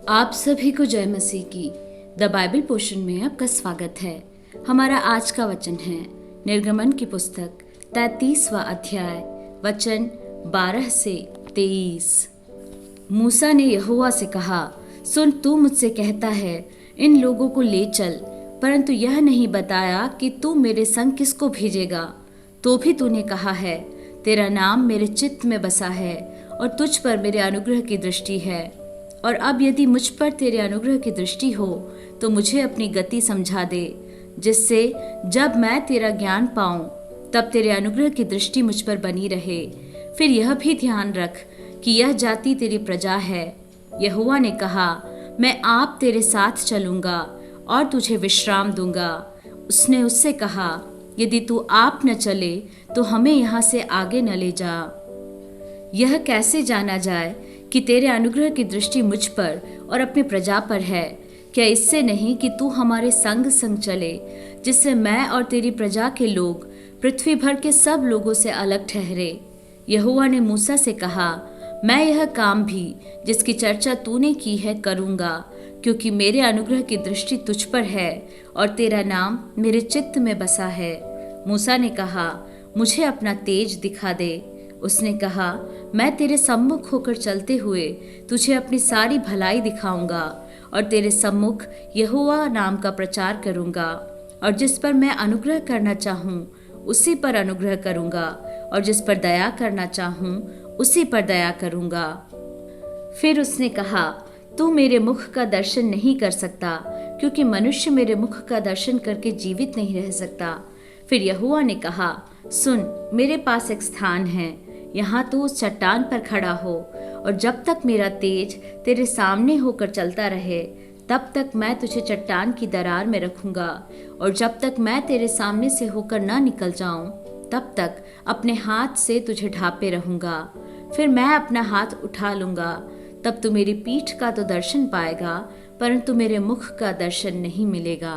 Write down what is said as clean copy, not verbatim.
आप सभी को जय मसीह की द बाइबल पोर्शन में आपका स्वागत है। हमारा आज का वचन है निर्गमन की पुस्तक 33वां अध्याय वचन 12 से 23। मूसा ने यहोवा से कहा, सुन, तू मुझसे कहता है इन लोगों को ले चल, परंतु यह नहीं बताया कि तू मेरे संग किसको भेजेगा। तो भी तूने कहा है, तेरा नाम मेरे चित्त में बसा है और तुझ पर मेरे अनुग्रह की दृष्टि है। और अब यदि मुझ पर तेरे अनुग्रह की दृष्टि हो तो मुझे अपनी गति समझा दे, जिससे जब मैं तेरा ज्ञान पाऊं तब तेरे अनुग्रह की दृष्टि मुझ पर बनी रहे। फिर यह भी ध्यान रख कि यह जाति तेरी प्रजा है। यहोवा ने कहा, मैं आप तेरे साथ चलूंगा और तुझे विश्राम दूंगा। उसने उससे कहा, यदि तू आप न चले तो हमें यहाँ से आगे न ले जा। यह कैसे जाना जाए कि तेरे अनुग्रह की दृष्टि मुझ पर और अपने प्रजा पर है? क्या इससे नहीं कि तू हमारे संग संग चले, जिससे मैं और तेरी प्रजा के लोग पृथ्वी भर के सब लोगों से अलग ठहरे। यहोवा ने मूसा से कहा, मैं यह काम भी जिसकी चर्चा तूने की है करूँगा, क्योंकि मेरे अनुग्रह की दृष्टि तुझ पर है और तेरा नाम मेरे चित्त में बसा है। मूसा ने कहा, मुझे अपना तेज दिखा दे। उसने कहा, मैं तेरे सम्मुख होकर चलते हुए तुझे अपनी सारी भलाई दिखाऊंगा और तेरे सम्मुख यहोवा नाम का प्रचार करूंगा। और जिस पर मैं अनुग्रह करना चाहूँ उसी पर अनुग्रह करूंगा, और जिस पर दया करना चाहूँ उसी पर दया करूंगा। फिर उसने कहा, तू मेरे मुख का दर्शन नहीं कर सकता, क्योंकि मनुष्य मेरे मुख का दर्शन करके जीवित नहीं रह सकता। फिर यहोवा ने कहा, सुन, मेरे पास एक स्थान है, यहाँ तू उस चट्टान पर खड़ा हो, और जब तक मेरा तेज तेरे सामने होकर चलता रहे तब तक मैं तुझे चट्टान की दरार में रखूंगा, और जब तक मैं तेरे सामने से होकर न निकल जाऊं तब तक अपने हाथ से तुझे ढांपे रहूंगा। फिर मैं अपना हाथ उठा लूंगा, तब तू मेरी पीठ का तो दर्शन पाएगा, परंतु मेरे मुख का दर्शन नहीं मिलेगा।